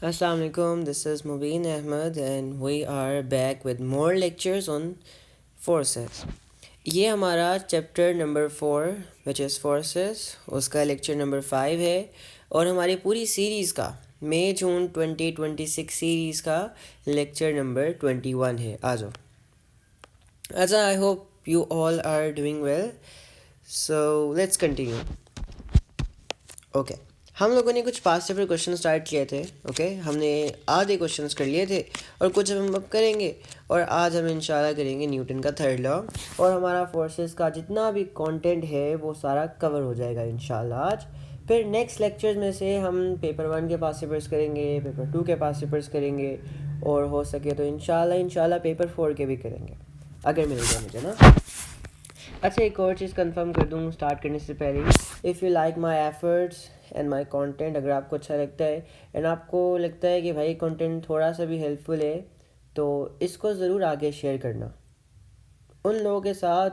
Assalamu alaikum, this is Mubin Ahmed and we are back with more lectures on forces. ये हमारा chapter number 4 which is forces उसका lecture number 5 है और हमारी पूरी series का मई जून 2026 सीरीज़ का लेक्चर नंबर 21 है. आ जाओ. अच्छा, I hope you all are doing well. So let's continue. Okay, हम लोगों ने कुछ पास्ट पेपर क्वेश्चन स्टार्ट किए थे. ओके, हमने आधे क्वेश्चंस कर लिए थे और कुछ हम अब करेंगे. और आज हम इंशाल्लाह करेंगे न्यूटन का थर्ड लॉ और हमारा फोर्सेस का जितना भी कंटेंट है वो सारा कवर हो जाएगा इंशाल्लाह आज. फिर नेक्स्ट लेक्चर्स में से हम पेपर 1 के पास पेपर्स करेंगे, पेपर 2 के पास पेपर्स करेंगे और हो सके तो इंशाल्लाह पेपर 4 के भी करेंगे अगर मिल गया मुझे ना. अच्छा, एक और चीज़ कंफर्म कर दूँ स्टार्ट करने से पहले. If you like my efforts and my content, अगर आपको अच्छा लगता है एंड आपको लगता है कि भाई कंटेंट थोड़ा सा भी हेल्पफुल है तो इसको ज़रूर आगे शेयर करना उन लोगों के साथ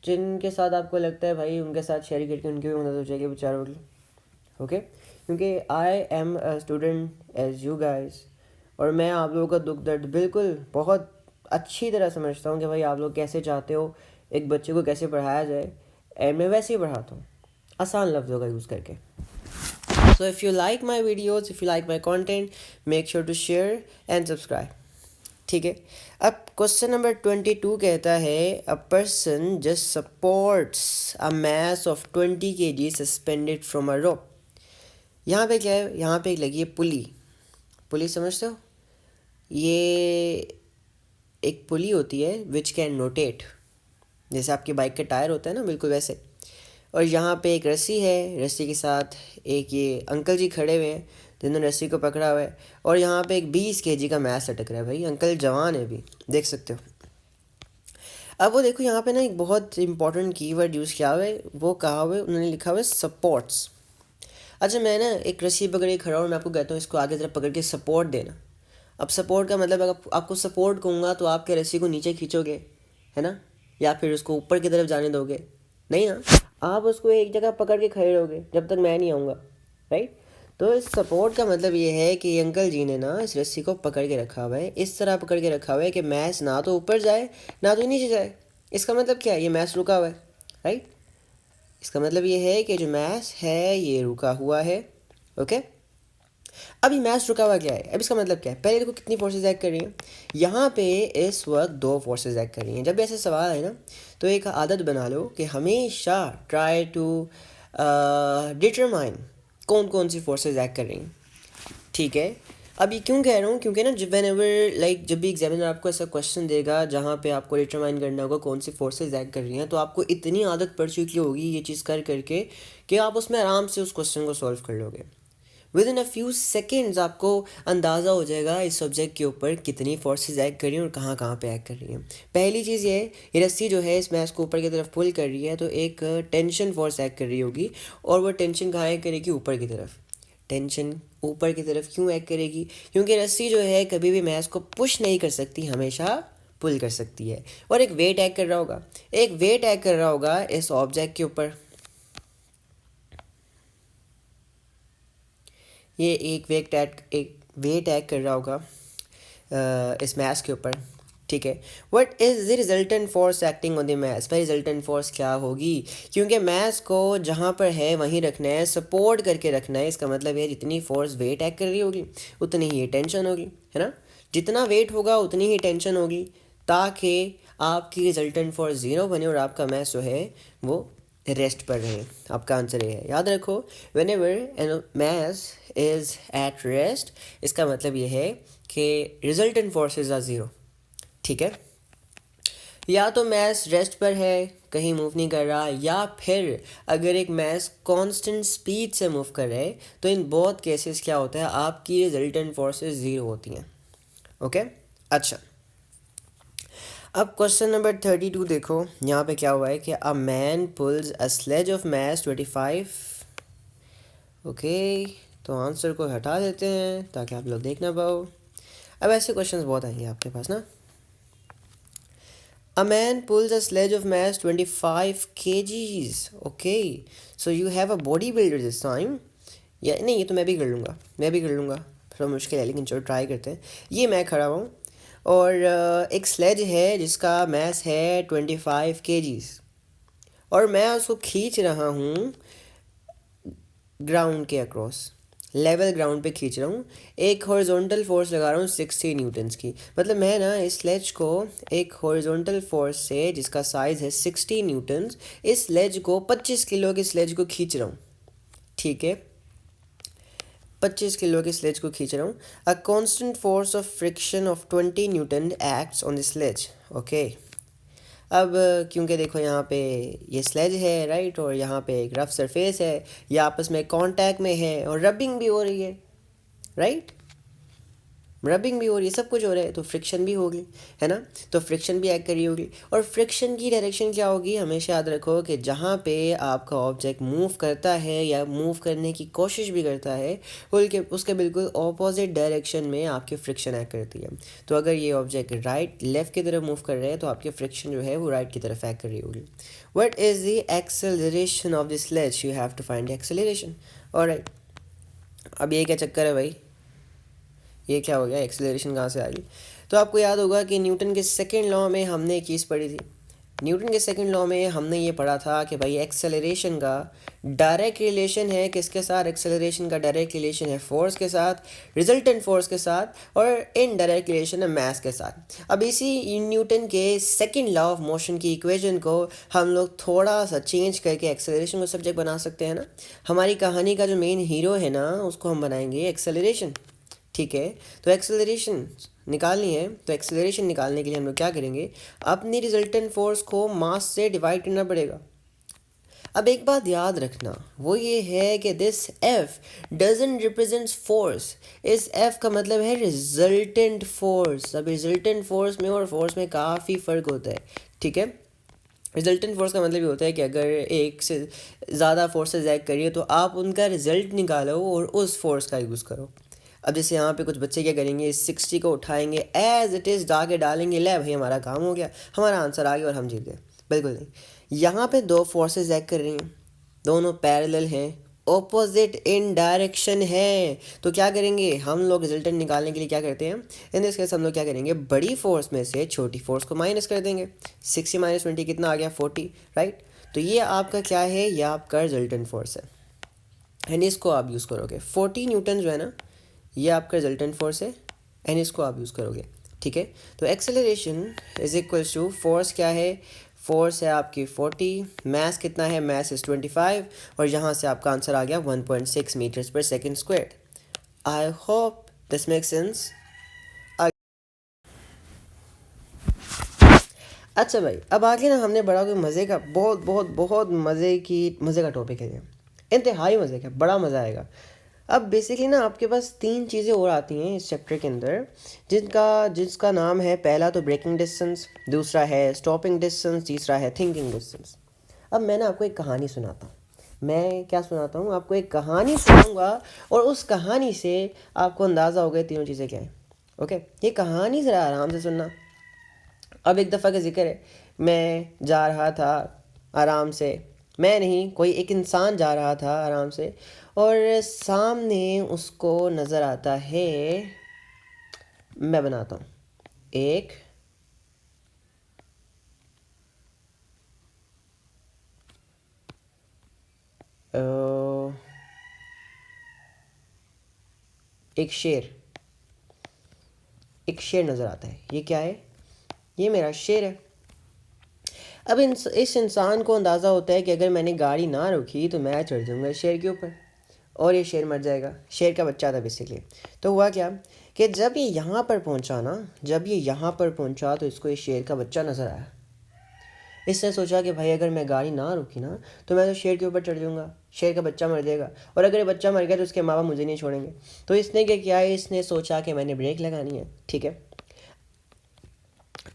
जिनके साथ आपको लगता है भाई उनके साथ शेयर करके उनकी भी मदद हो जाएगी बेचारों की. ओके, क्योंकि I am a student as you guys और मैं आप लोगों का दुख दर्द बिल्कुल बहुत अच्छी तरह समझता हूँ कि भाई आप लोग कैसे चाहते हो एक बच्चे को कैसे पढ़ाया जाए एंड मैं वैसे ही पढ़ाता हूँ आसान लफ्ज़ों का यूज़ करके. So if you like my videos, if you like my content, make sure to share and subscribe. ठीक है, अब क्वेश्चन नंबर 22 कहता है a person just supports a mass of 20 kg suspended from a rope. यहाँ पे क्या है, यहाँ पे लगी है पुली. पुली समझते हो, ये एक पुली होती है विच कैन रोटेट, जैसे आपके बाइक का टायर होता है ना, बिल्कुल वैसे. और यहाँ पे एक रस्सी है, रस्सी के साथ एक ये अंकल जी खड़े हुए हैं जिन्होंने रस्सी को पकड़ा हुआ है और यहाँ पे एक 20 kg का मैस लटक रहा है. भाई अंकल जवान है, अभी देख सकते हो. अब वो देखो यहाँ पे ना एक बहुत इंपॉर्टेंट कीवर्ड यूज़ किया हुआ है, वो कहा हुआ है, उन्होंने लिखा हुआ है सपोर्ट्स. अच्छा, मैं ना एक रस्सी पकड़ के खड़ा हूँ, मैं आपको कहता हूँ इसको आगे तरफ पकड़ के सपोर्ट देना. अब सपोर्ट का मतलब अगर आपको सपोर्ट कहूँगा तो आपके रस्सी को नीचे खींचोगे, है ना, या फिर उसको ऊपर की तरफ जाने दोगे? नहीं ना, आप उसको एक जगह पकड़ के खड़े रहोगे जब तक मैं नहीं आऊँगा, राइट. तो इस सपोर्ट का मतलब ये है कि अंकल जी ने ना इस रस्सी को पकड़ के रखा हुआ है, इस तरह पकड़ के रखा हुआ है कि मैच ना तो ऊपर जाए ना तो नीचे जाए. इसका मतलब क्या है, ये मैच रुका हुआ है, राइट. इसका मतलब ये है कि जो मैच है ये रुका हुआ है. ओके, अभी मैच रुका हुआ क्या है, अब इसका मतलब क्या है, पहले देखो कितनी फोर्सेस एक्ट कर रही हैं. यहाँ पे इस वक्त 2 फोर्सेस एक्ट कर रही हैं. जब ऐसे सवाल है ना तो एक आदत बना लो कि हमेशा ट्राई टू डिटरमाइन कौन कौन सी फोर्सेस एक्ट कर रही हैं. ठीक है, अब ये क्यों कह रहा हूँ, क्योंकि ना वेन एवर लाइक जब भी एग्जामिनर आपको ऐसा क्वेश्चन देगा जहाँ पे आपको डिटरमाइन करना होगा कौन सी फोर्सेस एक्ट कर रही हैं, तो आपको इतनी आदत पड़ चुकी होगी ये चीज़ कर करके कि आप उसमें आराम से उस क्वेश्चन को सॉल्व कर लोगे. With in a few seconds आपको अंदाज़ा हो जाएगा इस सब्जेक्ट के ऊपर कितनी फोर्सेस एक्ट कर रही हैं और कहाँ कहाँ पे एक्ट कर रही हैं. पहली चीज़ ये है, ये रस्सी जो है इस मैच को ऊपर की तरफ पुल कर रही है तो एक टेंशन फोर्स एक्ट कर रही होगी और वो टेंशन कहाँ एक्ट करेगी, ऊपर की तरफ. टेंशन ऊपर की तरफ क्यों एक्ट करेगी, क्योंकि रस्सी जो है कभी भी मैच को पुश नहीं कर सकती, हमेशा पुल कर सकती है. और एक वेट एक्ट कर रहा होगा, एक वेट एक्ट कर रहा होगा इस ऑब्जेक्ट के ऊपर. ये एक वेट एक्ट कर रहा होगा इस मैस के ऊपर. ठीक है, what is the resultant force acting on the mass. भाई रिजल्टेंट फोर्स क्या होगी, क्योंकि मैस को जहाँ पर है वहीं रखना है, सपोर्ट करके रखना है. इसका मतलब है जितनी फोर्स वेट एक्ट कर रही होगी उतनी ही टेंशन होगी, है ना. जितना वेट होगा उतनी ही टेंशन होगी ताकि आपकी रिजल्टेंट फोर्स 0 बने और आपका मैस जो है वो रेस्ट पर रहे. आपका आंसर ये है, याद रखो, whenever an mass is at rest इसका मतलब ये है कि रिजल्टेंट फोर्सेज आर 0. ठीक है, या तो मैस रेस्ट पर है, कहीं मूव नहीं कर रहा, या फिर अगर एक मैस कांस्टेंट स्पीड से मूव कर रहा है तो इन बहुत केसेस क्या होता है, आपकी रिजल्टेंट फोर्सेस 0 होती हैं. ओके, अच्छा, अब क्वेश्चन नंबर 32 देखो, यहाँ पे क्या हुआ है कि a man pulls a sledge of mass 25. Okay, तो आंसर को हटा देते हैं ताकि आप लोग देख ना पाओ. अब ऐसे क्वेश्चंस बहुत आएंगे आपके पास ना. A man pulls a sledge of mass 25 kgs. Okay, so you have a bodybuilder this time. या नहीं, ये तो मैं भी कर लूँगा. थोड़ा मुश्किल है लेकिन चलो ट्राई करते हैं। ये मैं खड़ा हूँ और एक स्लेज है जिसका मैस है 25 kgs, और मैं उसको खींच रहा हूँ ग्राउंड के अक्रॉस, लेवल ग्राउंड पे खींच रहा हूँ। एक हॉरिजॉन्टल फोर्स लगा रहा हूँ 60 न्यूटन्स की। मतलब मैं ना इस स्लेज को एक हॉरिजॉन्टल फोर्स से जिसका साइज़ है 60 न्यूटन्स, इस स्लेज को 25 किलो के स्लेज को खींच रहा हूँ। ठीक है, 25 किलो के स्लेज को खींच रहा हूँ। A constant force of friction of 20 newton acts on the sledge. Okay, अब क्योंकि देखो यहाँ पे ये स्लेज है राइट, और यहाँ पे एक रफ सरफेस है, ये आपस में कांटेक्ट में है और रबिंग भी हो रही है राइट, रबिंग भी हो रही है, सब कुछ हो रहा है, तो फ्रिक्शन भी होगी, है ना। तो फ्रिक्शन भी एक्ट कर रही होगी, और फ्रिक्शन की डायरेक्शन क्या होगी, हमेशा याद रखो कि जहाँ पे आपका ऑब्जेक्ट मूव करता है या मूव करने की कोशिश भी करता है, उसके बिल्कुल ऑपोजिट डायरेक्शन में आपकी फ्रिक्शन एक्ट करती है। तो अगर ये ऑब्जेक्ट राइट लेफ्ट की तरफ मूव कर रहे हैं तो आपकी फ्रिक्शन जो है वो राइट की तरफ एक्ट कर रही होगी। What is the acceleration of the sledge, you have to find the acceleration. Alright, अब ये क्या चक्कर है भाई, ये क्या हो गया, एक्सेलरेशन कहाँ से आ गई। तो आपको याद होगा कि न्यूटन के सेकंड लॉ में हमने एक चीज़ पढ़ी थी। न्यूटन के सेकंड लॉ में हमने ये पढ़ा था कि भाई एक्सेलरेशन का डायरेक्ट रिलेशन है किसके साथ, एक्सेलरेशन का डायरेक्ट रिलेशन है फोर्स के साथ, रिजल्टेंट फोर्स के साथ, और इनडायरेक्ट रिलेशन है मास के साथ। अब इसी न्यूटन के सेकंड लॉ ऑफ मोशन की इक्वेशन को हम लोग थोड़ा सा चेंज करके एक्सेलरेशन को सब्जेक्ट बना सकते हैं ना। हमारी कहानी का जो मेन हीरो है ना उसको हम बनाएंगे एक्सेलरेशन। ठीक है, तो एक्सेलरेशन निकालनी है, तो एक्सेलरेशन निकालने के लिए हम लोग क्या करेंगे, अपनी रिजल्टेंट फोर्स को मास से डिवाइड करना पड़ेगा। अब एक बात याद रखना, वो ये है कि this F doesn't represents force. इस एफ का मतलब है रिजल्टेंट फोर्स। अब रिजल्टेंट फोर्स में और फोर्स में काफ़ी फ़र्क होता है। ठीक है, रिजल्टेंट फोर्स का मतलब ये होता है कि अगर एक से ज़्यादा फोर्सेस एक्ट करिए तो आप उनका रिजल्ट निकालो और उस फोर्स का यूज़ करो। अब जैसे यहाँ पे कुछ बच्चे क्या करेंगे, इस 60 को उठाएंगे एज इट इज़ जाके डालेंगे, ले भाई हमारा काम हो गया, हमारा आंसर आ गया और हम जीत गए। बिल्कुल नहीं, यहाँ पे दो फोर्सेस एक्ट कर रही हैं, दोनों पैरेलल हैं, ऑपोजिट इन डायरेक्शन है। तो क्या करेंगे हम लोग, रिजल्टेंट निकालने के लिए क्या करते हैं, इन दिस केस हम लोग क्या करेंगे, बड़ी फोर्स में से छोटी फोर्स को माइनस कर देंगे। 60 माइनस 20 कितना आ गया, 40 राइट। तो ये आपका क्या है, ये आपका रिजल्टेंट फोर्स है, एंड इसको आप यूज़ करोगे। 40 न्यूटन जो है ना, ये आपका रिजल्टेंट फोर्स है, एंड इसको आप यूज़ करोगे। ठीक है, तो acceleration is equals to force क्या है, फोर्स है आपकी 40, मैस कितना है, मैस इज़ 25, और यहाँ से आपका आंसर आ गया 1.6 मीटर्स पर second square. I hope this make sense. अच्छा भाई, अब आगे ना हमने बड़ा कोई मज़े का, बहुत बहुत बहुत मज़े का टॉपिक है ये, इंतहाई मज़े का, बड़ा मज़ा आएगा। अब बेसिकली ना आपके पास तीन चीज़ें और आती हैं इस चैप्टर के अंदर, जिसका नाम है, पहला तो ब्रेकिंग डिस्टेंस, दूसरा है स्टॉपिंग डिस्टेंस, तीसरा है थिंकिंग डिस्टेंस। अब मैं ना आपको एक कहानी सुनाता हूँ, मैं क्या सुनाता हूँ आपको, एक कहानी सुनाऊंगा, और उस कहानी से आपको अंदाज़ा हो गया तीनों चीज़ें क्या हैं। ओके, ये कहानी ज़रा आराम से सुनना। अब एक दफ़ा का जिक्र है, मैं जा रहा था आराम से, मैं नहीं, कोई एक इंसान जा रहा था आराम से, और सामने उसको नज़र आता है, मैं बनाता हूँ एक एक शेर, एक शेर नज़र आता है। ये क्या है, ये मेरा शेर है। अब इस इंसान को अंदाज़ा होता है कि अगर मैंने गाड़ी ना रोकी तो मैं चढ़ जाऊँगा शेर के ऊपर, और ये शेर मर जाएगा। शेर का बच्चा था बेसिकली। तो हुआ क्या कि जब ये यहाँ पर पहुँचा ना, जब ये यहाँ पर पहुँचा तो इसको ये शेर का बच्चा नज़र आया। इसने सोचा कि भाई अगर मैं गाड़ी ना रुकी ना तो मैं तो शेर के ऊपर चढ़ जाऊँगा, शेर का बच्चा मर जाएगा, और अगर ये बच्चा मर गया तो उसके माँ बाप मुझे नहीं छोड़ेंगे। तो इसने क्या किया है, इसने सोचा कि मैंने ब्रेक लगानी है। ठीक है,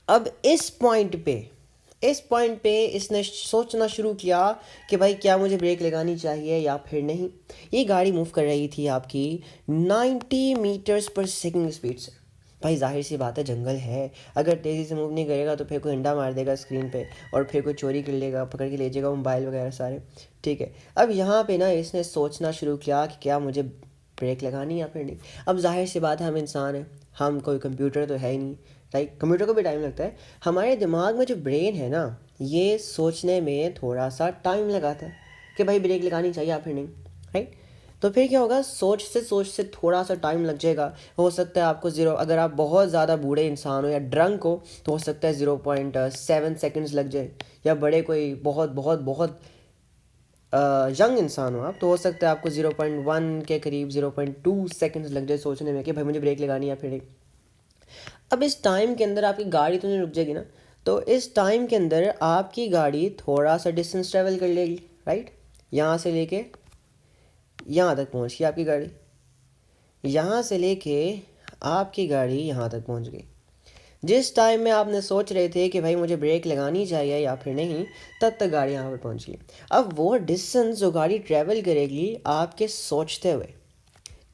अब इस पॉइंट पे इसने सोचना शुरू किया कि भाई क्या मुझे ब्रेक लगानी चाहिए या फिर नहीं। ये गाड़ी मूव कर रही थी आपकी 90 मीटर्स पर सेकंड स्पीड से। भाई जाहिर सी बात है, जंगल है, अगर तेज़ी से मूव नहीं करेगा तो फिर कोई अंडा मार देगा स्क्रीन पे, और फिर कोई चोरी कर लेगा, पकड़ के ले जाएगा मोबाइल वगैरह सारे। ठीक है, अब यहाँ पे ना इसने सोचना शुरू किया कि क्या मुझे ब्रेक लगानी या फिर नहीं। अब जाहिर सी बात है, हम इंसान हैं, हम कोई कंप्यूटर तो है ही नहीं, राइट। कंप्यूटर को भी टाइम लगता है। हमारे दिमाग में जो ब्रेन है ना, ये सोचने में थोड़ा सा टाइम लगाता है कि भाई ब्रेक लगानी चाहिए या फिर नहीं, राइट। तो फिर क्या होगा, सोच से थोड़ा सा टाइम लग जाएगा। हो सकता है आपको ज़ीरो, अगर आप बहुत ज़्यादा बूढ़े इंसान हो या ड्रंक हो तो हो सकता है 0.7 सेकेंड्स लग जाए, या बड़े कोई बहुत बहुत बहुत यंग इंसान हो आप तो हो सकता है आपको 0.1 के करीब 0.2 सेकेंड्स लग जाए सोचने में कि भाई मुझे ब्रेक लगानी है या फिर नहीं। अब इस टाइम के अंदर आपकी गाड़ी तो नहीं रुक जाएगी ना, तो इस टाइम के अंदर आपकी गाड़ी थोड़ा सा डिस्टेंस ट्रेवल कर लेगी, राइट। यहाँ से लेके यहाँ तक पहुँच गई आपकी गाड़ी, यहाँ से लेके आपकी गाड़ी यहाँ तक पहुँच गई। जिस टाइम में आपने सोच रहे थे कि भाई मुझे ब्रेक लगानी चाहिए या फिर नहीं, तब तक गाड़ी यहाँ पर पहुँच गई। अब वो डिस्टेंस जो गाड़ी ट्रैवल करेगी आपके सोचते हुए,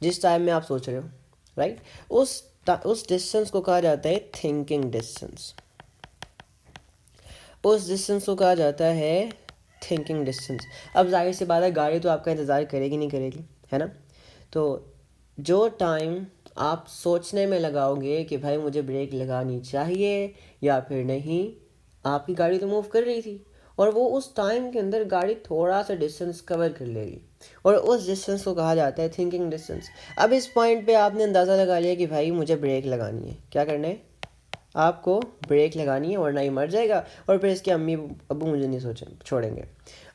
जिस टाइम में आप सोच रहे हो, राइट, उस डिस्टेंस को कहा जाता है थिंकिंग डिस्टेंस। उस डिस्टेंस को कहा जाता है थिंकिंग डिस्टेंस। अब जाहिर सी बात है, गाड़ी तो आपका इंतज़ार करेगी नहीं करेगी, है ना। तो जो टाइम आप सोचने में लगाओगे कि भाई मुझे ब्रेक लगानी चाहिए या फिर नहीं, आपकी गाड़ी तो मूव कर रही थी और वो उस टाइम के अंदर गाड़ी थोड़ा सा डिस्टेंस कवर कर लेगी और उस डिस्टेंस को कहा जाता है थिंकिंग डिस्टेंस। अब इस पॉइंट पे आपने अंदाज़ा लगा लिया कि भाई मुझे ब्रेक लगानी है, क्या करना है, आपको ब्रेक लगानी है वरना ही मर जाएगा और फिर इसके अम्मी अब्बू मुझे नहीं छोड़ेंगे।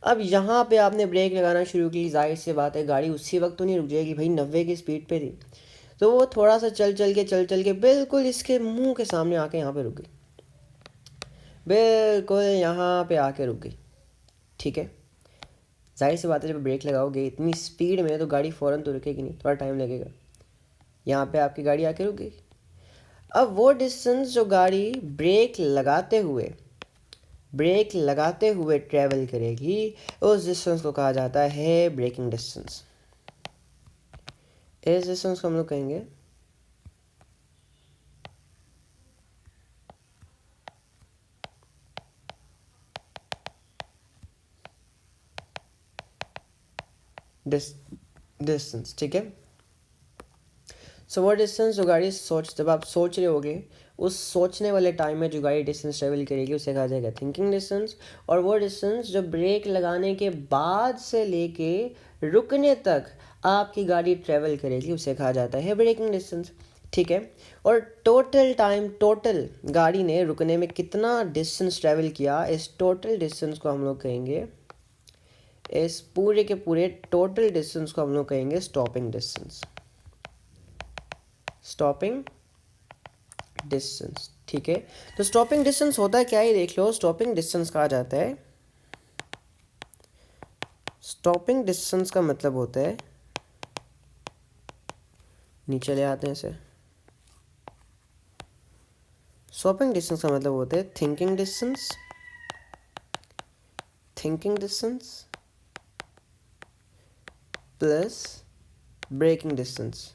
अब यहाँ पे आपने ब्रेक लगाना शुरू की, जाहिर सी बात है गाड़ी उसी वक्त तो नहीं रुक जाएगी, भाई 90 की स्पीड पे थी, तो वो थोड़ा सा चल के बिल्कुल इसके मुंह के सामने आके यहाँ पे रुक गई, बिल्कुल यहाँ पे आके रुक गई, ठीक है। जाहिर सी बात है जब ब्रेक लगाओगे इतनी स्पीड में तो गाड़ी फ़ौरन तो रुकेगी नहीं, थोड़ा टाइम लगेगा। यहाँ पे आपकी गाड़ी आके रुक गई। अब वो डिस्टेंस जो गाड़ी ब्रेक लगाते हुए ट्रैवल करेगी, उस डिस्टेंस को कहा जाता है ब्रेकिंग डिस्टेंस। इस डिस्टेंस को हम लोग कहेंगे डिस्टेंस, ठीक है। सो वो डिस्टेंस जो गाड़ी जब आप सोच रहे होगे, उस सोचने वाले टाइम में जो गाड़ी डिस्टेंस ट्रेवल करेगी उसे कहा जाएगा थिंकिंग डिस्टेंस। और वो डिस्टेंस जो ब्रेक लगाने के बाद से लेके रुकने तक आपकी गाड़ी ट्रेवल करेगी उसे कहा जाता है ब्रेकिंग डिस्टेंस, ठीक है। और टोटल गाड़ी ने रुकने में कितना डिस्टेंस ट्रेवल किया, इस टोटल डिस्टेंस को हम लोग कहेंगे, इस पूरे के पूरे टोटल डिस्टेंस को हम लोग कहेंगे स्टॉपिंग डिस्टेंस। स्टॉपिंग डिस्टेंस, ठीक है। तो स्टॉपिंग डिस्टेंस होता है क्या, ये देख लो। स्टॉपिंग डिस्टेंस कहा जाता है, स्टॉपिंग डिस्टेंस का मतलब होता है, नीचे ले आते हैं इसे। स्टॉपिंग डिस्टेंस का मतलब होता है thinking distance plus braking distance.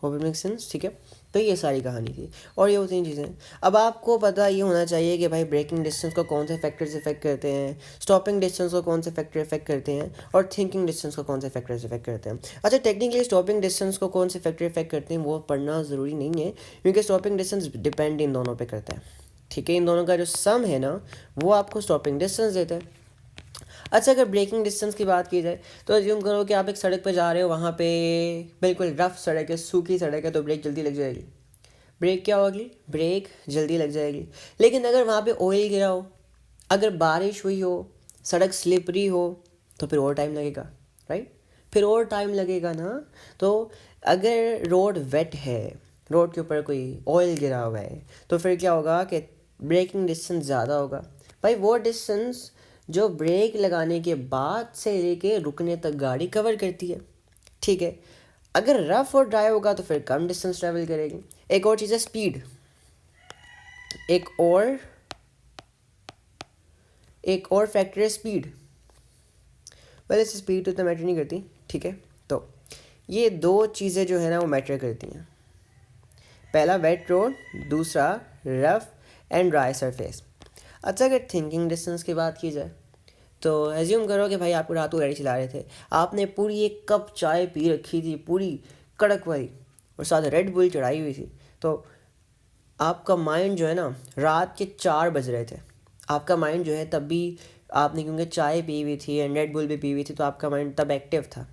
Hope it make sense, ठीक है। तो ये सारी कहानी थी और ये होती हैं चीज़ें। अब आपको पता ये होना चाहिए कि भाई ब्रेकिंग डिस्टेंस को कौन से फैक्टर्स इफेक्ट करते हैं, स्टॉपिंग डिस्टेंस को कौन से फैक्टर इफेक्ट करते हैं और थिंकिंग डिस्टेंस को कौन से फैक्टर्स इफेक्ट करते हैं। अच्छा, टेक्निकली स्टॉपिंग डिस्टेंस को कौन से फैक्टर इफेक्ट करते हैं वो पढ़ना ज़रूरी नहीं है, क्योंकि स्टॉपिंग डिस्टेंस डिपेंड इन दोनों पर करता है, ठीक है। इन दोनों का जो सम है ना, वो आपको स्टॉपिंग डिस्टेंस देता है। अच्छा, अगर ब्रेकिंग डिस्टेंस की बात की जाए तो अज्यूम करो कि आप एक सड़क पर जा रहे हो, वहाँ पे बिल्कुल रफ सड़क है, सूखी सड़क है, तो ब्रेक जल्दी लग जाएगी। ब्रेक क्या होगी, ब्रेक जल्दी लग जाएगी। लेकिन अगर वहाँ पे ऑयल गिरा हो, अगर बारिश हुई हो, सड़क स्लिपरी हो, तो फिर और टाइम लगेगा, राइट। फिर और टाइम लगेगा ना। तो अगर रोड वेट है, रोड के ऊपर कोई ऑयल गिरा हुआ है, तो फिर क्या होगा कि ब्रेकिंग डिस्टेंस ज़्यादा होगा। भाई वो डिस्टेंस जो ब्रेक लगाने के बाद से लेके रुकने तक गाड़ी कवर करती है, ठीक है। अगर रफ और ड्राई होगा तो फिर कम डिस्टेंस ट्रैवल करेगी। एक और चीज़ है स्पीड, एक और फैक्टर है स्पीड। वैसे स्पीड तो इतना मैटर नहीं करती, ठीक है। तो ये दो चीज़ें जो है ना वो मैटर करती हैं। पहला वेट रोड, दूसरा रफ एंड ड्राई सरफेस। अच्छा, अगर थिंकिंग डिस्टेंस की बात की जाए तो एज्यूम करो कि भाई आप रात को गाड़ी चला रहे थे, आपने पूरी एक कप चाय पी रखी थी, पूरी कड़क वाली, और साथ रेड बुल चढ़ाई हुई थी। तो आपका माइंड जो है ना, रात के 4 बज रहे थे, आपका माइंड जो है तब भी, आपने क्योंकि चाय पी हुई थी एंड रेड बुल भी पी हुई थी, तो आपका माइंड तब एक्टिव था।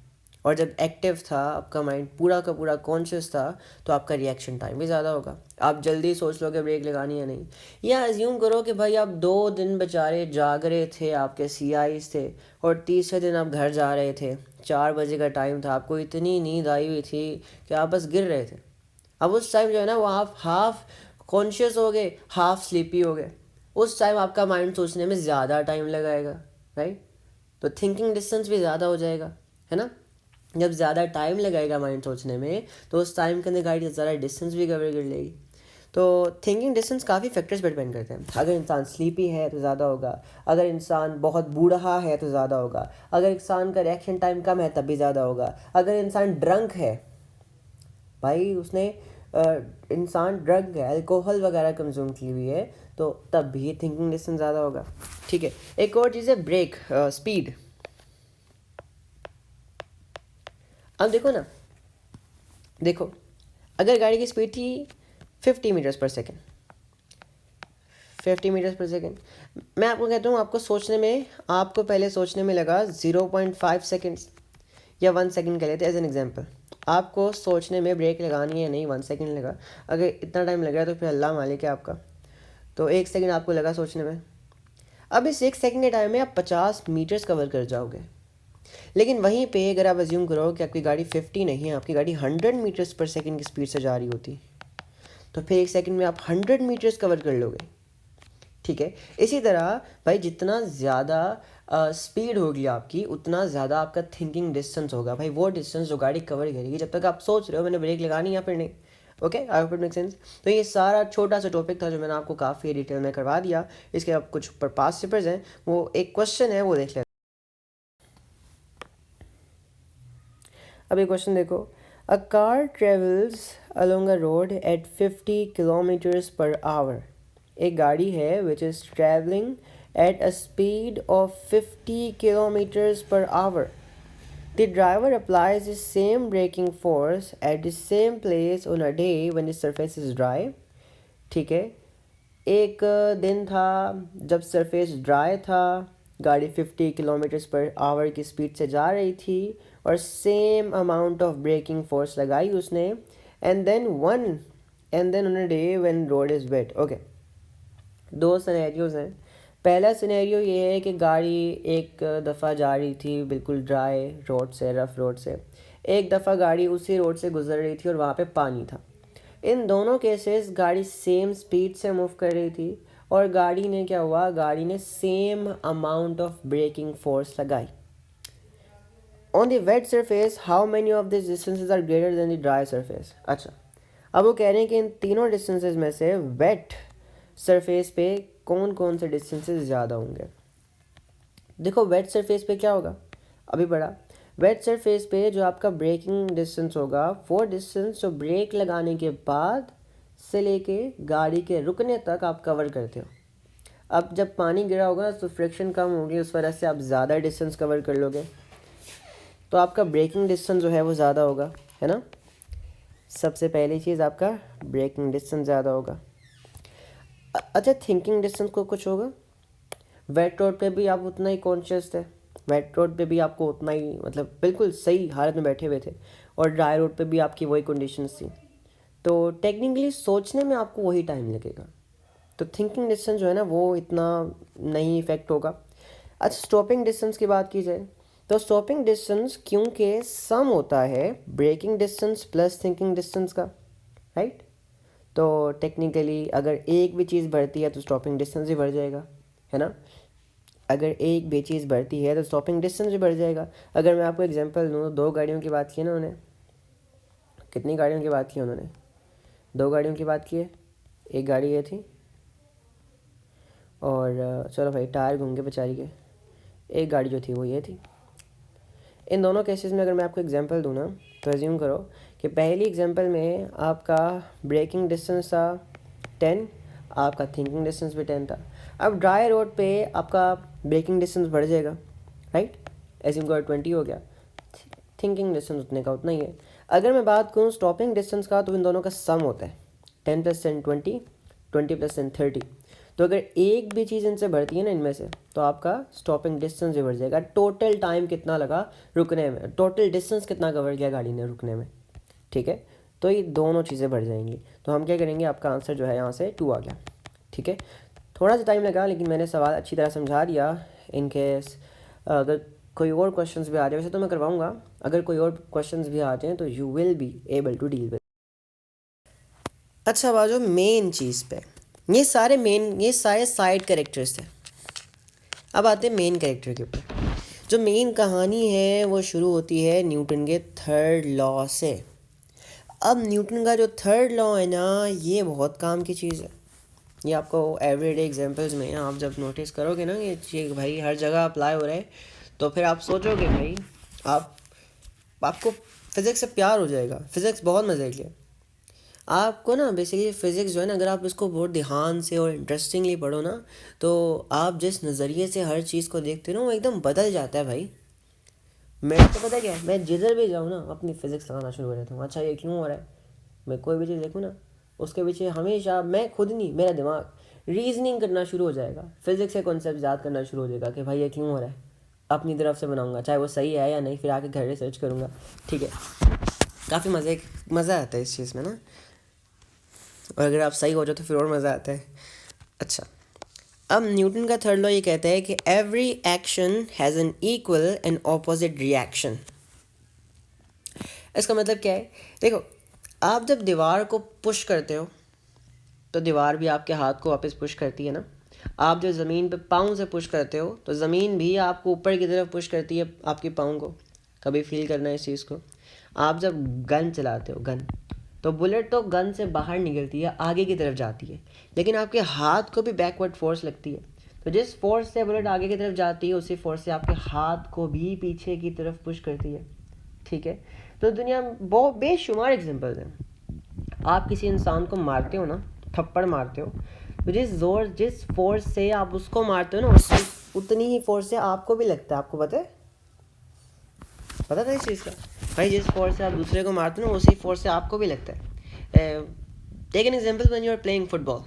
और जब एक्टिव था, आपका माइंड पूरा का पूरा कॉन्शियस था, तो आपका रिएक्शन टाइम भी ज़्यादा होगा। आप जल्दी सोच लो कि ब्रेक लगानी है नहीं। या अज्यूम करो कि भाई आप 2 दिन बेचारे जाग रहे थे, आपके CIs थे, और तीसरे दिन आप घर जा रहे थे, 4 बजे का टाइम था, आपको इतनी नींद आई हुई थी कि आप बस गिर रहे थे। अब उस टाइम जो है ना, वो आप हाफ कॉन्शियस हो गए, हाफ स्लीपी हो गए। उस टाइम आपका माइंड सोचने में ज़्यादा टाइम लगाएगा, राइट। तो थिंकिंग डिस्टेंस भी ज़्यादा हो जाएगा, है ना। जब ज़्यादा टाइम लगेगा माइंड सोचने में, तो उस टाइम के अंदर गाड़ी ज़्यादा डिस्टेंस भी कवर कर लेगी। तो थिंकिंग डिस्टेंस काफ़ी फैक्टर्स पर डिपेंड करते हैं। अगर इंसान स्लीपी है तो ज़्यादा होगा, अगर इंसान बहुत बूढ़ा है तो ज़्यादा होगा, अगर इंसान का रिएक्शन टाइम कम है तब भी ज़्यादा होगा, अगर इंसान ड्रंक है, भाई उसने इंसान ड्रग अल्कोहल वगैरह कंज्यूम की हुई है, तो तब भी थिंकिंग डिस्टेंस ज़्यादा होगा। ठीक है, एक और चीज़ है ब्रेक स्पीड। अब देखो ना, देखो अगर गाड़ी की स्पीड थी 50 मीटर्स पर सेकेंड, 50 मीटर्स पर सेकेंड, मैं आपको कहता हूँ, आपको सोचने में, आपको पहले सोचने में लगा 0.5 सेकेंड्स या 1 सेकेंड, कर लेते एज एन एग्जाम्पल। आपको सोचने में ब्रेक लगानी है नहीं, 1 सेकेंड लगा। अगर इतना टाइम लग रहा है तो फिर अल्लाह मालिक है आपका। तो 1 सेकेंड आपको लगा सोचने में। अब इस 1 सेकेंड के टाइम में आप 50 मीटर्स कवर कर जाओगे। लेकिन वहीं पे अगर आप अज्यूम करो कि आपकी गाड़ी 50 नहीं है, आपकी गाड़ी 100 मीटर्स पर सेकेंड की स्पीड से जा रही होती, तो फिर 1 सेकेंड में आप 100 मीटर्स कवर कर लोगे। ठीक है, इसी तरह भाई जितना ज़्यादा स्पीड होगी आपकी, उतना ज़्यादा आपका थिंकिंग डिस्टेंस होगा। भाई वो डिस्टेंस जो गाड़ी कवर करेगी, जब तक आप सोच रहे हो मैंने ब्रेक लगानी या फिर नहीं। Okay, I hope it make sense. तो ये सारा छोटा सा टॉपिक था जो मैंने आपको काफ़ी डिटेल में करवा दिया। इसके अब कुछ ऊपर पास पेपर्स हैं, वो एक क्वेश्चन है वो देख लेते। अब ये क्वेश्चन देखो, a car travels along a road at 50 kilometres per hour. एक गाड़ी है which is travelling at a speed of 50 kilometers per hour. The driver applies the same braking force at the same place on a day when the surface is dry. ठीक है, एक दिन था जब surface dry था, गाड़ी 50 kilometres per our की speed से जा रही थी, और same amount of braking force लगाई उसने, and then on a day when road is wet. Okay, 2 scenarios हैं। पहला सिनेरियो ये है कि गाड़ी एक दफ़ा जा रही थी बिल्कुल ड्राई रोड से, रफ़ रोड से, एक दफ़ा गाड़ी उसी रोड से गुजर रही थी और वहाँ पे पानी था। इन दोनों केसेस गाड़ी सेम स्पीड से मूव कर रही थी, और गाड़ी ने क्या हुआ, गाड़ी ने same amount of braking force लगाई। On the wet surface how many of this distances are greater than the dry surface. अच्छा, अब वो कह रहे हैं कि इन तीनों डिस्टेंसेज में से वेट सरफेस पे कौन कौन से डिस्टेंसेस ज़्यादा होंगे। देखो वेट सरफेस पे क्या होगा, अभी पढ़ा, वेट सरफेस पे जो आपका ब्रेकिंग डिस्टेंस होगा, वो डिस्टेंस जो ब्रेक लगाने के बाद से लेके गाड़ी के रुकने तक आप कवर करते हो। अब जब पानी गिरा होगा तो फ्रिक्शन कम होगी, उस वजह से आप ज़्यादा डिस्टेंस कवर कर लोगे, तो आपका ब्रेकिंग डिस्टेंस जो है वो ज़्यादा होगा, है ना। सबसे पहली चीज़ आपका ब्रेकिंग डिस्टेंस ज़्यादा होगा। अच्छा, थिंकिंग डिस्टेंस को कुछ होगा, वेट रोड पे भी आप उतना ही कॉन्शियस थे, वेट रोड पे भी आपको उतना ही, मतलब बिल्कुल सही हालत में बैठे हुए थे, और ड्राई रोड पे भी आपकी वही कंडीशंस थी, तो टेक्निकली सोचने में आपको वही टाइम लगेगा। तो थिंकिंग डिस्टेंस जो है ना वो इतना नहीं इफेक्ट होगा। अच्छा, स्टॉपिंग डिस्टेंस की बात की जाए तो स्टॉपिंग डिस्टेंस क्योंकि सम होता है braking distance plus thinking distance का, राइट। तो टेक्निकली अगर एक भी चीज़ बढ़ती है तो स्टॉपिंग डिस्टेंस भी बढ़ जाएगा, है ना। अगर एक भी चीज़ बढ़ती है तो स्टॉपिंग डिस्टेंस भी बढ़ जाएगा। अगर मैं आपको एग्जांपल दूँ, 2 गाड़ियों की बात की ना उन्होंने, कितनी गाड़ियों की बात की उन्होंने, 2 गाड़ियों की बात की है। एक गाड़ी ये थी, और चलो भाई टायर घूम के बेचारी के, एक गाड़ी जो थी वो ये थी। इन दोनों केसेस में अगर मैं आपको एग्जांपल दूँ ना, तो एज्यूम करो कि पहली एग्जांपल में आपका ब्रेकिंग डिस्टेंस था 10, आपका थिंकिंग डिस्टेंस भी 10 था। अब ड्राई रोड पे आपका ब्रेकिंग डिस्टेंस बढ़ जाएगा, राइट। एज्यूम करो 20 हो गया, थिंकिंग डिस्टेंस उतने का उतना ही है। अगर मैं बात करूँ स्टॉपिंग डिस्टेंस का, तो इन दोनों का सम होता है 10 + 10 20, 20 + 10 30। तो अगर एक भी चीज़ इनसे बढ़ती है ना इनमें से, तो आपका स्टॉपिंग डिस्टेंस भी बढ़ जाएगा। टोटल टाइम कितना लगा रुकने में, टोटल डिस्टेंस कितना कवर किया गाड़ी ने रुकने में, ठीक है। तो ये दोनों चीज़ें बढ़ जाएंगी। तो हम क्या करेंगे, आपका आंसर जो है यहाँ से 2 आ गया, ठीक है। थोड़ा सा टाइम लगा, लेकिन मैंने सवाल अच्छी तरह समझा दिया। इन केस अगर कोई और क्वेश्चंस भी आ जाए, वैसे तो मैं करवाऊँगा, अगर कोई और क्वेश्चंस भी आ जाएँ तो you will be able to deal with. अच्छा, अब आ जाओ मेन चीज़ पे। ये सारे साइड कैरेक्टर्स थे। अब आते हैं मेन कैरेक्टर के ऊपर। जो मेन कहानी है वो शुरू होती है न्यूटन के थर्ड लॉ से। अब न्यूटन का जो थर्ड लॉ है ना, ये बहुत काम की चीज़ है। ये आपको एवरीडे एग्जांपल्स में आप जब नोटिस करोगे ना, ये भाई हर जगह अप्लाई हो रहा है, तो फिर आप सोचोगे भाई आपको फिज़िक्स से प्यार हो जाएगा। फिज़िक्स बहुत मज़े की है। आपको ना बेसिकली फ़िज़िक्स जो है ना, अगर आप इसको बहुत ध्यान से और इंटरेस्टिंगली पढ़ो ना, तो आप जिस नज़रिए से हर चीज़ को देखते हो ना, वो एकदम बदल जाता है भाई। मैं तो पता क्या है, मैं जिधर भी जाऊँ ना अपनी फ़िज़िक्स लगाना शुरू कर देता हूँ। अच्छा, ये क्यों हो रहा है। मैं कोई भी चीज़ देखूँ ना, उसके पीछे हमेशा मैं खुद नहीं, मेरा दिमाग रीजनिंग करना शुरू हो जाएगा, फिज़िक्स के कॉन्सेप्ट याद करना शुरू हो जाएगा कि भाई ये क्यों हो रहा है। अपनी तरफ से बनाऊँगा, चाहे वो सही है या नहीं, फिर आके घर रिसर्च करूँगा, ठीक है। काफ़ी मज़ा आता है इस चीज़ में ना, और अगर आप सही हो जाओ तो फिर और मज़ा आता है। अच्छा, अब न्यूटन का थर्ड लॉ ये कहता है कि every action has an equal and opposite reaction. इसका मतलब क्या है, देखो, आप जब दीवार को पुश करते हो तो दीवार भी आपके हाथ को वापस पुश करती है ना। आप जब ज़मीन पे पाँव से पुश करते हो तो ज़मीन भी आपको ऊपर की तरफ पुश करती है, आपके पाँव को। कभी फील करना है इस चीज़ को। आप जब गन चलाते हो, गन, तो बुलेट तो गन से बाहर निकलती है, आगे की तरफ जाती है, लेकिन आपके हाथ को भी बैकवर्ड फोर्स लगती है। तो जिस फोर्स से बुलेट आगे की तरफ जाती है, उसी फोर्स से आपके हाथ को भी पीछे की तरफ पुश करती है, ठीक है। तो दुनिया में बहुत बेशुमार एग्जांपल्स हैं। आप किसी इंसान को मारते हो ना, थप्पड़ मारते हो, तो जिस फोर्स से आप उसको मारते हो ना, उतनी ही फोर्स से आपको भी लगता है। आपको पता था इस चीज़ का भाई, जिस फोर्स से आप दूसरे को मारते हो ना, उसी फोर्स से आपको भी लगता है। Take an example, when you are playing football.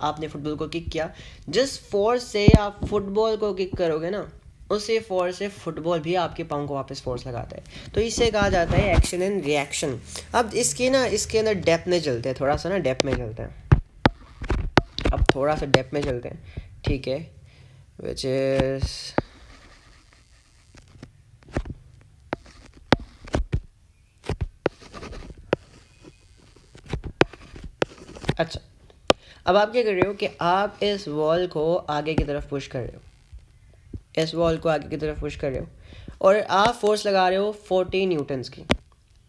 आपने फुटबॉल को किक किया, जिस फोर्स से आप फुटबॉल को किक करोगे ना, उसी फोर्स से फुटबॉल भी आपके पाँव को वापस फोर्स लगाता है। तो इससे कहा जाता है एक्शन एंड रिएक्शन। अब इसके अंदर डेप्थ में चलते हैं, थोड़ा सा ना डेप्थ में चलते हैं। अब थोड़ा सा डेप्थ में चलते हैं, ठीक है, विच इज अच्छा। अब आप क्या कर रहे हो कि आप इस वॉल को आगे की तरफ पुश कर रहे हो, इस वॉल को आगे की तरफ पुश कर रहे हो, और आप फोर्स लगा रहे हो 40 न्यूटन्स की,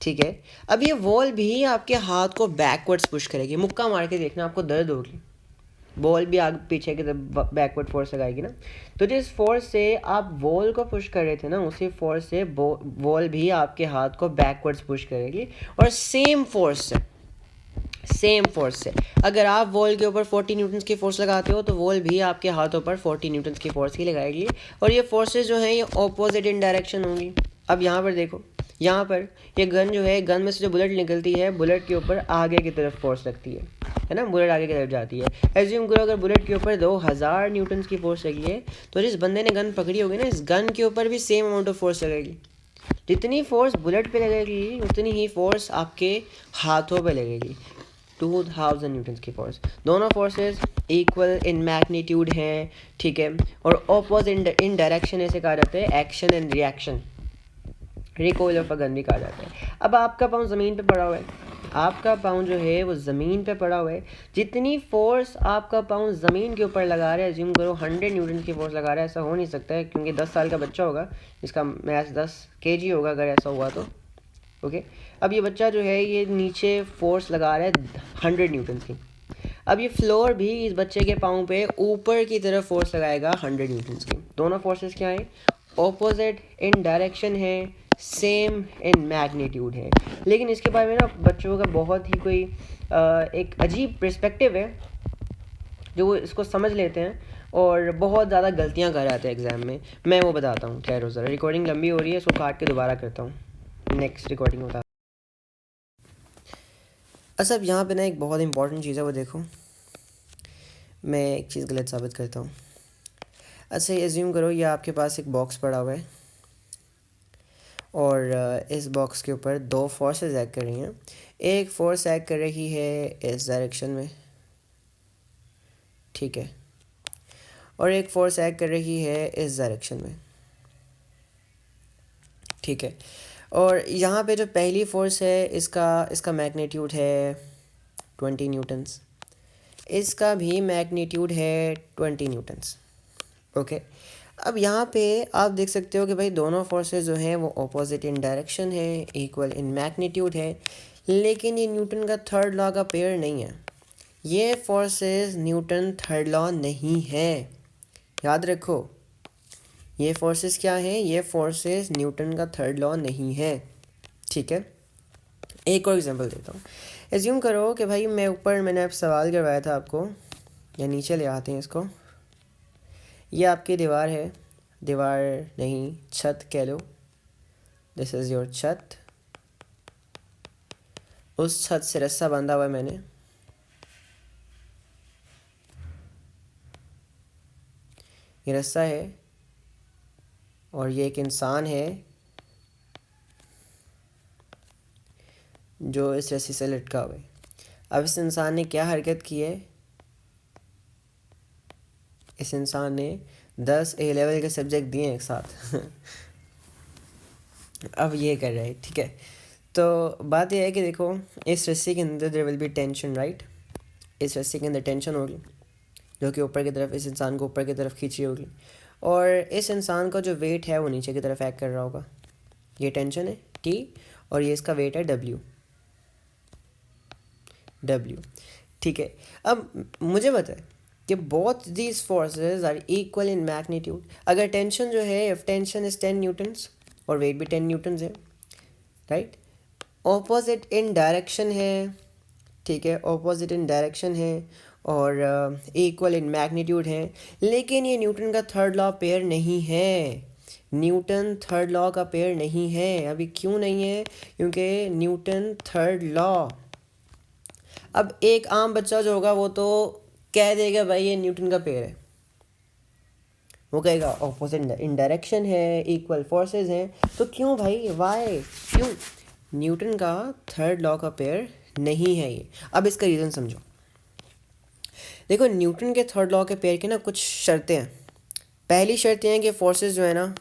ठीक है। अब ये वॉल भी आपके हाथ को बैकवर्ड्स पुश करेगी। मुक्का मार के देखना, आपको दर्द होगी। बॉल भी आगे पीछे की तरफ बैकवर्ड फोर्स लगाएगी ना। तो जिस फोर्स से आप वॉल को पुश कर रहे थे ना, उसी फोर्स से वॉल भी आपके हाथ को बैकवर्ड्स पुश करेगी। और सेम फोर्स से अगर आप वॉल के ऊपर 40 न्यूटन्स की फोर्स लगाते हो, तो वॉल भी आपके हाथों पर 40 न्यूटन्स की फोर्स ही लगाएगी। और ये फोर्सेस जो हैं, ये ऑपोजिट इन डायरेक्शन होंगी। अब यहाँ पर देखो, यहाँ पर ये गन जो है, गन में से जो बुलेट निकलती है, बुलेट के ऊपर आगे की तरफ फोर्स लगती है ना, बुलेट आगे की तरफ जाती है। एज्यूम करो अगर बुलेट के ऊपर 2000 न्यूटन्स की फोर्स लगी है, तो जिस बंदे ने गन पकड़ी होगी ना, इस गन के ऊपर भी सेम अमाउंट ऑफ फोर्स लगेगी। जितनी फोर्स बुलेट पे लगेगी, उतनी ही फोर्स आपके हाथों पे लगेगी, 2000 न्यूटन्स की फोर्स। दोनों फोर्सेस इक्वल इन मैग्नीट्यूड हैं, ठीक है, और ऑपोजिट इन डायरेक्शन ऐसे कहा जाता है action and reaction. Recoil of a gun भी कहा जाता है। अब आपका पाँव ज़मीन पे पड़ा हुआ है, आपका पाँव जो है वो ज़मीन पे पड़ा हुआ है। जितनी फोर्स आपका पाँव ज़मीन के ऊपर लगा रहा है, अज्यूम करो 100 न्यूटन की फोर्स लगा रहा है। ऐसा हो नहीं सकता है, क्योंकि 10 साल का बच्चा होगा, इसका मैथ 10 kg होगा अगर ऐसा हुआ तो, ओके। अब ये बच्चा जो है, ये नीचे फोर्स लगा रहा है 100 न्यूटन की। अब ये फ्लोर भी इस बच्चे के पाँव पे ऊपर की तरफ फोर्स लगाएगा 100 न्यूटन की। दोनों फोर्सेस क्या हैं, ऑपोजिट इन डायरेक्शन है, सेम इन मैग्नीट्यूड है। लेकिन इसके बारे में ना बच्चों का बहुत ही कोई एक अजीब पर्सपेक्टिव है, जो वो इसको समझ लेते हैं। और बहुत ज़्यादा गलतियाँ कर जाते हैं एग्ज़ाम में। मैं वो बताता हूँ। खैर ज़रा रिकॉर्डिंग लंबी हो रही है, इसको काट के दोबारा करता हूँ, नेक्स्ट रिकॉर्डिंग बता। अच्छा, अब यहाँ पे ना एक बहुत इंपॉर्टेंट चीज़ है, वो देखो। मैं एक चीज़ गलत साबित करता हूँ। अच्छा, एज्यूम करो ये आपके पास एक बॉक्स पड़ा हुआ है और इस बॉक्स के ऊपर दो फोर्सेस एक्ट कर रही हैं। एक फोर्स एक्ट कर रही है इस डायरेक्शन में, ठीक है, और एक फोर्स एक्ट कर रही है इस डायरेक्शन में, ठीक है। और यहाँ पे जो पहली फोर्स है इसका इसका मैग्नीट्यूड है 20 न्यूटन्स, इसका भी मैग्नीट्यूड है 20 न्यूटन्स, ओके। अब यहाँ पे आप देख सकते हो कि भाई दोनों फोर्सेस जो हैं वो ऑपोजिट इन डायरेक्शन है, इक्वल इन मैग्नीट्यूड है, लेकिन ये न्यूटन का थर्ड लॉ का पेयर नहीं है। ये फोर्सेस न्यूटन थर्ड लॉ नहीं है, याद रखो। ये फोर्सेस क्या हैं? ये फोर्सेस न्यूटन का थर्ड लॉ नहीं है, ठीक है। एक और एग्जांपल देता हूँ। एज्यूम करो कि भाई मैंने अब सवाल करवाया था आपको, या नीचे ले आते हैं इसको। ये आपकी दीवार है, दीवार नहीं छत कह लो, दिस इज़ योर छत। उस छत से रस्सा बांधा हुआ है मैंने, ये रस्सा है और ये एक इंसान है जो इस रस्सी से लटका हुआ है। अब इस इंसान ने क्या हरकत की है? इस इंसान ने 10 ए लेवल के सब्जेक्ट दिए एक साथ अब ये कर रहा है, ठीक है। तो बात यह है कि देखो, इस रस्सी के अंदर there will be tension, right. इस रस्सी के अंदर टेंशन होगी जो कि ऊपर की तरफ, इस इंसान को ऊपर की तरफ खींची होगी, और इस इंसान का जो वेट है वो नीचे की तरफ एक्ट कर रहा होगा। ये टेंशन है T और ये इसका वेट है W, ठीक है। अब मुझे पता है कि both these forces are equal in magnitude. अगर टेंशन जो है, इफ टेंशन इज 10 न्यूटन्स और वेट भी 10 न्यूटन्स है, राइट, ऑपोजिट इन डायरेक्शन है, ठीक है, ऑपोजिट इन डायरेक्शन है और इक्वल इन मैग्नीट्यूड है, लेकिन ये न्यूटन का थर्ड लॉ पेयर नहीं है। न्यूटन थर्ड लॉ का पेयर नहीं है। अभी क्यों नहीं है? क्योंकि न्यूटन थर्ड लॉ, अब एक आम बच्चा जो होगा वो तो कह देगा भाई ये न्यूटन का पेयर है, वो कहेगा ऑपोजिट इन डायरेक्शन है, इक्वल फोर्सेस हैं, तो क्यों भाई, वाई, क्यों? न्यूटन का थर्ड लॉ का पेयर नहीं है ये। अब इसका रीज़न समझो। देखो, न्यूटन के थर्ड लॉ के पेयर की ना कुछ शर्तें हैं। पहली शर्त ये है कि फोर्सेस जो है ना,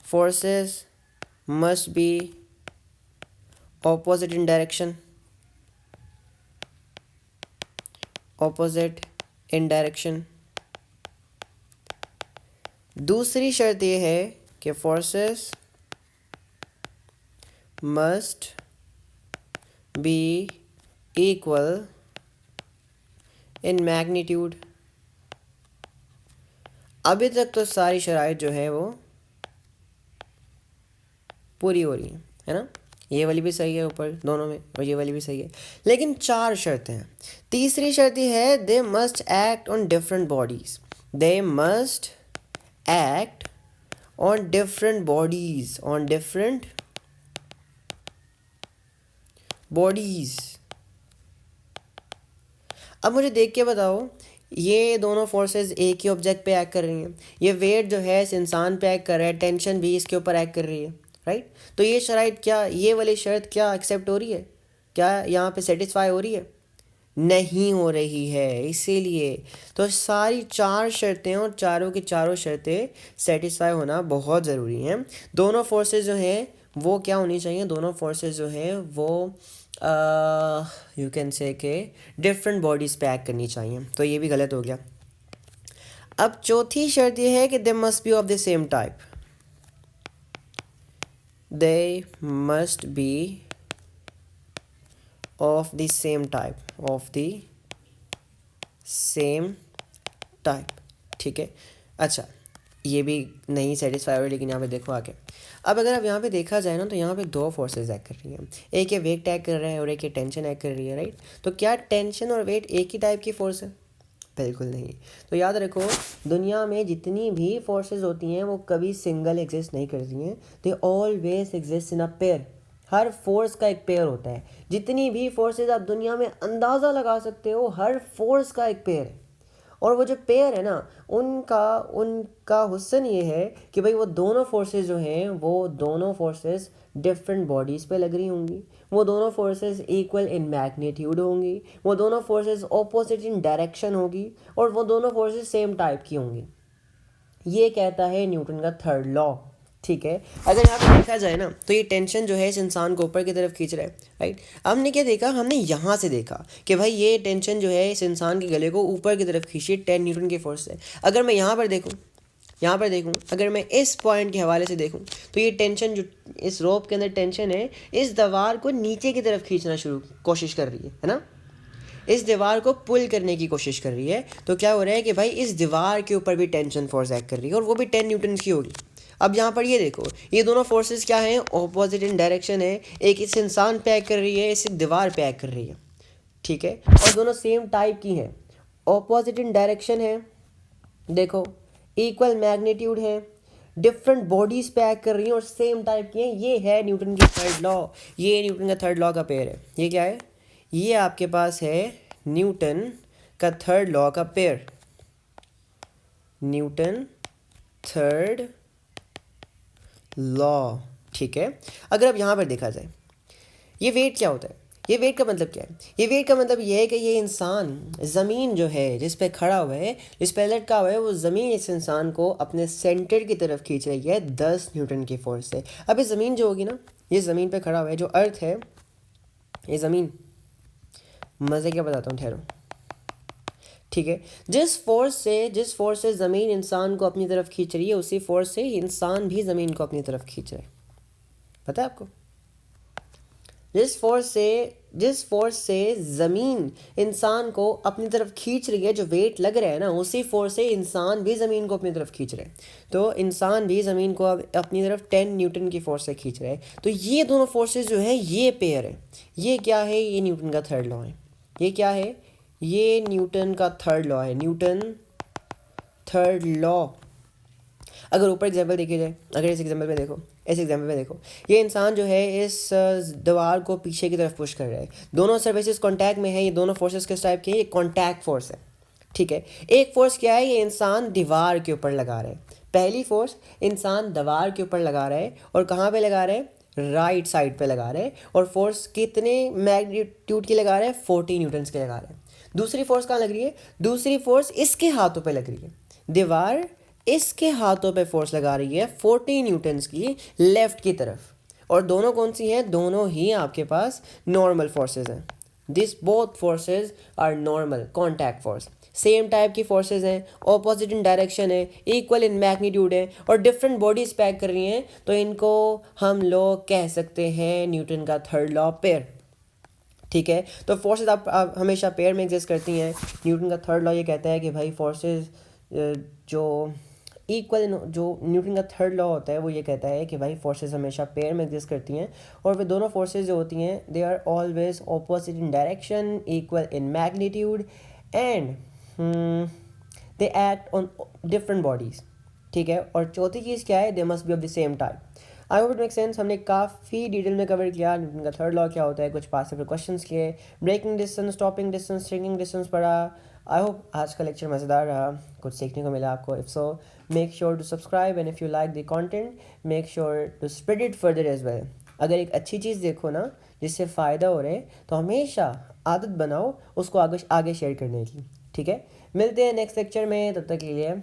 forces must be opposite in direction, opposite in direction. दूसरी शर्त ये है कि forces must be equal in magnitude. अभी तक तो सारी शराइत जो है वो पूरी हो रही है ना। ये वाली भी सही है ऊपर दोनों में, और ये वाली भी सही है, लेकिन 4 शर्तें हैं। तीसरी शर्त ये है, they must act on different bodies, they must act on different bodies, on different bodies. अब मुझे देख के बताओ, ये दोनों फोर्सेस एक ही ऑब्जेक्ट पे एक्ट कर रही हैं। ये वेट जो है इस इंसान पे एक्ट कर रहा है, टेंशन भी इसके ऊपर एक्ट कर रही है, राइट। तो ये शराइत क्या, ये वाली शर्त क्या एक्सेप्ट हो रही है? क्या यहाँ पे सेटिस्फाई हो रही है? नहीं हो रही है। इसीलिए तो सारी 4 शर्तें और चारों की चारों शर्तें सेटिस्फाई होना बहुत ज़रूरी हैं। दोनों फोर्सेस जो हैं वो क्या होनी चाहिए? दोनों फोर्सेस जो हैं वो यू कैन से के डिफरेंट बॉडीज़ पे एक्ट करनी चाहिए, तो ये भी गलत हो गया। अब चौथी शर्त ये है कि दे must be of the same type, they must be of the same type, of the same type, ठीक है। अच्छा, ये भी नहीं सेटिस्फाई हो रही, लेकिन यहाँ पे देखो आगे। अब अगर अब यहाँ पे देखा जाए ना, तो यहाँ पे 2 फोर्सेस एक्ट कर रही हैं। एक ये वेट एक्ट कर रहा है और एक ये टेंशन एक्ट कर रही है, राइट। तो क्या टेंशन और वेट एक ही टाइप की फोर्स है? बिल्कुल नहीं। तो याद रखो, दुनिया में जितनी भी फोर्सेस होती हैं वो कभी सिंगल एग्जिस्ट नहीं करती हैं, they always exist in a pair. Her force का एक पेयर होता है। जितनी भी फोर्सेस आप दुनिया में अंदाज़ा लगा सकते हो, हर फोर्स का एक पेयर है। और वो जो पेयर है ना, उनका उनका हुस्न ये है कि भाई वो दोनों फोर्सेस जो हैं, वो दोनों फोर्सेस डिफरेंट बॉडीज़ पे लग रही होंगी, वो दोनों फोर्सेस इक्वल इन मैग्नीट्यूड होंगी, वो दोनों फोर्सेस ऑपोजिट इन डायरेक्शन होगी, और वो दोनों फोर्सेस सेम टाइप की होंगी। ये कहता है न्यूटन का थर्ड लॉ। ठीक है, अगर यहाँ पे देखा जाए ना, तो ये टेंशन जो है इस इंसान को ऊपर की तरफ खींच रहा है, राइट। हमने क्या देखा, हमने यहाँ से देखा कि भाई ये टेंशन जो है इस इंसान के गले को ऊपर की तरफ खींची 10 न्यूटन के फोर्स से। अगर मैं यहाँ पर देखूँ, अगर मैं इस पॉइंट के हवाले से देखूँ, तो ये टेंशन जो इस रोप के अंदर टेंशन है, इस दीवार को नीचे की तरफ खींचना कोशिश कर रही है ना, इस दीवार को पुल करने की कोशिश कर रही है। तो क्या हो रहा है कि भाई इस दीवार के ऊपर भी टेंशन फोर्स एक्ट कर रही है, और वो भी 10 न्यूटन की होगी। अब यहाँ पर ये देखो, ये दोनों फोर्सेस क्या हैं, ऑपोजिट इन डायरेक्शन है। एक इस इंसान पे एक्ट कर रही है, इस दीवार पे एक्ट कर रही है, ठीक है, और दोनों सेम टाइप की हैं, ऑपोजिट इन डायरेक्शन है, देखो इक्वल मैग्नीट्यूड है, डिफरेंट बॉडीज पे एक्ट कर रही हैं और सेम टाइप की हैं। ये है न्यूटन की थर्ड लॉ, ये न्यूटन का थर्ड लॉ का पेयर है। ये क्या है, ये आपके पास है न्यूटन का थर्ड लॉ का पेयर, न्यूटन थर्ड लॉ। ठीक है, अगर अब यहाँ पर देखा जाए, ये वेट क्या होता है, ये वेट का मतलब क्या है, ये वेट का मतलब ये है कि ये इंसान, ज़मीन जो है जिस पे खड़ा हुआ है, जिस पे लटका हुआ है, वो ज़मीन इस इंसान को अपने सेंटर की तरफ खींच रही है 10 न्यूटन की फोर्स से। अब ये ज़मीन जो होगी ना, ये ज़मीन पे खड़ा हुआ है, जो अर्थ है, ये ज़मीन, मज़े क्या बताता हूँ, ठहरो, ठीक है। जिस फोर्स से ज़मीन इंसान को अपनी तरफ खींच रही है, उसी फोर्स से इंसान भी ज़मीन को अपनी तरफ खींच रहा है। पता है आपको, जिस फोर्स से ज़मीन इंसान को अपनी तरफ खींच रही है, जो वेट लग रहा है ना, उसी फोर्स से इंसान भी ज़मीन को अपनी तरफ खींच रहा है। तो इंसान भी ज़मीन को अपनी तरफ 10 न्यूटन की फोर्स से खींच रहा है। तो ये दोनों फोर्सेस जो हैं, ये पेयर है। ये क्या है, ये न्यूटन का थर्ड लॉ है। ये क्या है, ये न्यूटन का थर्ड लॉ है, न्यूटन थर्ड लॉ। अगर ऊपर एग्जाम्पल देखी जाए, अगर इस एग्जाम्पल में देखो, इस एग्जाम्पल में देखो, ये इंसान जो है इस दीवार को पीछे की तरफ पुश कर रहा है, दोनों सर्फेसेस कांटेक्ट में है। ये दोनों फोर्सेस किस टाइप के हैं, ये कांटेक्ट फोर्स है, ठीक है। एक फोर्स क्या है, ये इंसान दीवार के ऊपर लगा रहा है, पहली फोर्स इंसान दीवार के ऊपर लगा रहा है, और कहाँ पे लगा रहा है, राइट साइड पे लगा रहा है, और फोर्स कितने मैग्नीट्यूड की लगा रहा है, 40 न्यूटन्स के लगा रहा है। दूसरी फोर्स कहाँ लग रही है, दूसरी फोर्स इसके हाथों पे लग रही है, दीवार इसके हाथों पे फोर्स लगा रही है 40 न्यूटन्स की लेफ्ट की तरफ, और दोनों कौन सी हैं, दोनों ही आपके पास नॉर्मल फोर्सेस हैं। This both forces are normal contact force, same type की फोर्सेस हैं, ऑपोजिट इन डायरेक्शन है, इक्वल इन मैग्नीट्यूड है, और डिफरेंट बॉडीज पैक कर रही हैं। तो इनको हम लोग कह सकते हैं न्यूटन का थर्ड लॉ पेयर, ठीक है। तो फोर्सेस आप हमेशा पेयर में एग्जिस्ट करती हैं। न्यूटन का थर्ड लॉ ये कहता है कि भाई फोर्सेस जो इक्वल, जो न्यूटन का थर्ड लॉ होता है वो ये कहता है कि भाई फोर्सेस हमेशा पेयर में एग्जिस्ट करती हैं, और वे दोनों फोर्सेस जो होती हैं, they are always opposite in direction, equal in magnitude, and they act on different bodies, ठीक है। और चौथी चीज़ क्या है, they must be of the same type. I hope it make sense. हमने काफ़ी डिटेल में कवर किया न्यूटन का थर्ड लॉ क्या होता है, कुछ पास पेपर क्वेश्चंस किए, braking distance, stopping distance, shrinking distance पढ़ा। आई होप आज का लेक्चर मज़ेदार रहा, कुछ सीखने को मिला आपको। If so make sure to subscribe, and if you like the content make sure to spread it further as well. अगर एक अच्छी चीज़ देखो ना जिससे फ़ायदा हो रहा है, तो हमेशा आदत बनाओ उसको आगे शेयर करने की, ठीक है। मिलते हैं नेक्स्ट लेक्चर में, तब तक के लिए